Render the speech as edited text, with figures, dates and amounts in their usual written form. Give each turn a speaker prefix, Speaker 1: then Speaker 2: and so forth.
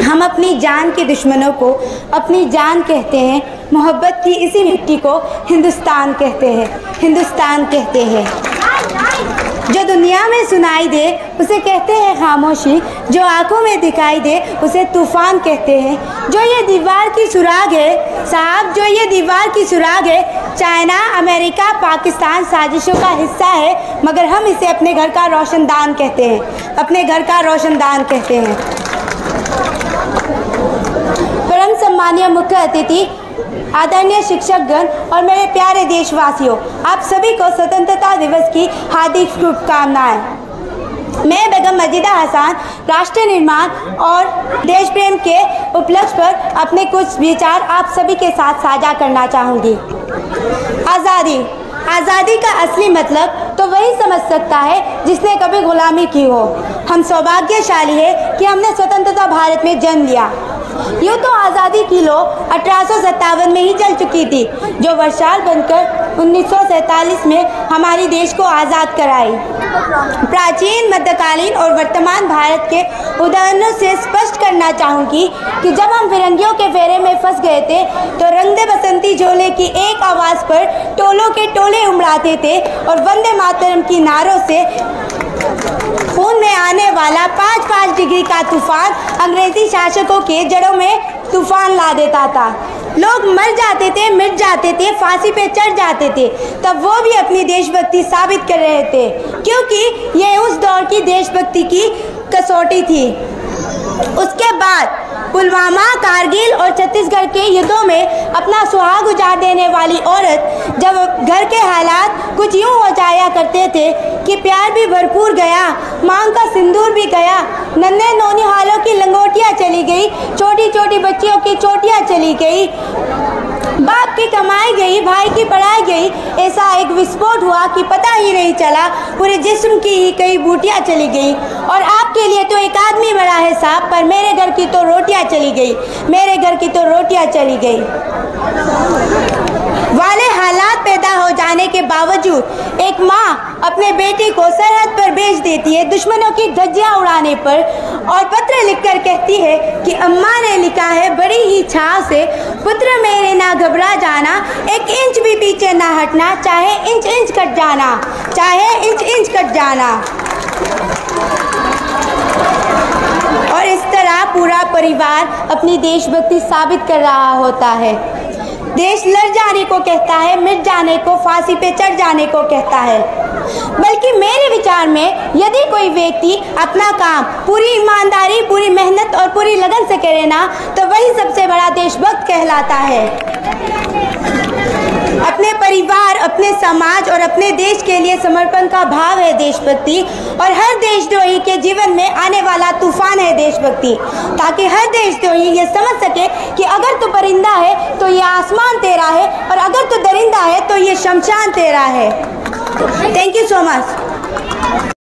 Speaker 1: हम अपनी जान के दुश्मनों को अपनी जान कहते हैं। मोहब्बत की इसी मिट्टी को हिंदुस्तान कहते हैं, हिंदुस्तान कहते हैं। जो दुनिया में सुनाई दे उसे कहते हैं खामोशी, जो आंखों में दिखाई दे उसे तूफान कहते हैं। जो ये दीवार की सुराग है साहब, जो ये दीवार की सुराग है, चाइना, अमेरिका, पाकिस्तान साजिशों का हिस्सा है, मगर हम इसे अपने घर का रोशनदान कहते हैं, अपने घर का रोशनदान कहते हैं। परम सम्मानीय मुख्य अतिथि, आदरणीय शिक्षकगण और मेरे प्यारे देशवासियों, आप सभी को स्वतंत्रता दिवस की हार्दिक शुभकामनाएं। मैं बेगम मजीदा हसन राष्ट्र निर्माण और देश प्रेम के उपलक्ष्य पर अपने कुछ विचार आप सभी के साथ साझा करना चाहूँगी। आज़ादी, आज़ादी का असली मतलब तो वही समझ सकता है जिसने कभी गुलामी की हो। हम सौभाग्यशाली है कि हमने स्वतंत्रता भारत में जन्म लिया। यूँ तो आज़ादी की लो 1857 में ही चल चुकी थी, जो वर्षाल बनकर 1947 में हमारी देश को आज़ाद कराई। प्राचीन, मध्यकालीन और वर्तमान भारत के उदाहरणों से स्पष्ट करना चाहूँगी कि जब हम फिरंगियों के फेरे में फंस गए थे तो रंग दे बसंती झोले की एक आवाज़ पर टोलों के टोले उमड़ाते थे और वंदे मातरम की नारों से खून में आने वाला 5-5 डिग्री का तूफान अंग्रेजी शासकों के जड़ों में तूफान ला देता था। लोग मर जाते थे, मिट जाते थे, फांसी पे चढ़ जाते थे, तब वो भी अपनी देशभक्ति साबित कर रहे थे, क्योंकि ये उस दौर की देशभक्ति की कसौटी थी। उसके बाद पुलवामा, कारगिल और छत्तीसगढ़ के युद्धों में अपना सुहाग उजाड़ देने वाली औरत, जब घर के हालात कुछ यूँ हो जाया करते थे कि प्यार भी भरपूर गया, मांग का सिंदूर भी गया, नन्हे नौनिहालों की लंगोटियाँ चली गई, छोटी छोटी बच्चियों की चोटियाँ चली गई, बाप की कमाई गई, भाई की पढ़ाई गई, ऐसा एक विस्फोट हुआ कि पता ही नहीं चला, पूरे जिस्म की ही कई बूटियाँ चली गई। और आपके लिए तो एक आदमी बड़ा है साहब, पर मेरे घर की तो रोटियाँ चली गई, मेरे घर की तो रोटियाँ चली गई वाले हालात पैदा हो जाने के बावजूद एक माँ अपने बेटे को सरहद पर भेज देती है दुश्मनों की धज्जियाँ उड़ाने पर, और पत्र लिखकर कहती है कि अम्मा ने लिखा है बड़ी ही छाव से, पुत्र मेरे ना घबरा जाना, एक इंच भी पीछे ना हटना, चाहे इंच इंच कट जाना, चाहे इंच इंच कट जाना। और इस तरह पूरा परिवार अपनी देशभक्ति साबित कर रहा होता है। देश लड़ जाने को कहता है, मिट जाने को, फांसी पे चढ़ जाने को कहता है। बल्कि मेरे विचार में यदि कोई व्यक्ति अपना काम पूरी ईमानदारी, पूरी मेहनत और पूरी लगन से करे ना, तो वही सबसे बड़ा देशभक्त कहलाता है। अपने परिवार, अपने समाज और अपने देश के लिए समर्पण का भाव है देशभक्ति, और हर देशद्रोही के जीवन में आने वाला तूफान है देशभक्ति, ताकि हर देशद्रोही ये समझ सके कि अगर तू परिंदा है तो ये आसमान तेरा है, और अगर तू दरिंदा है तो ये शमशान तेरा है। Thank you so much.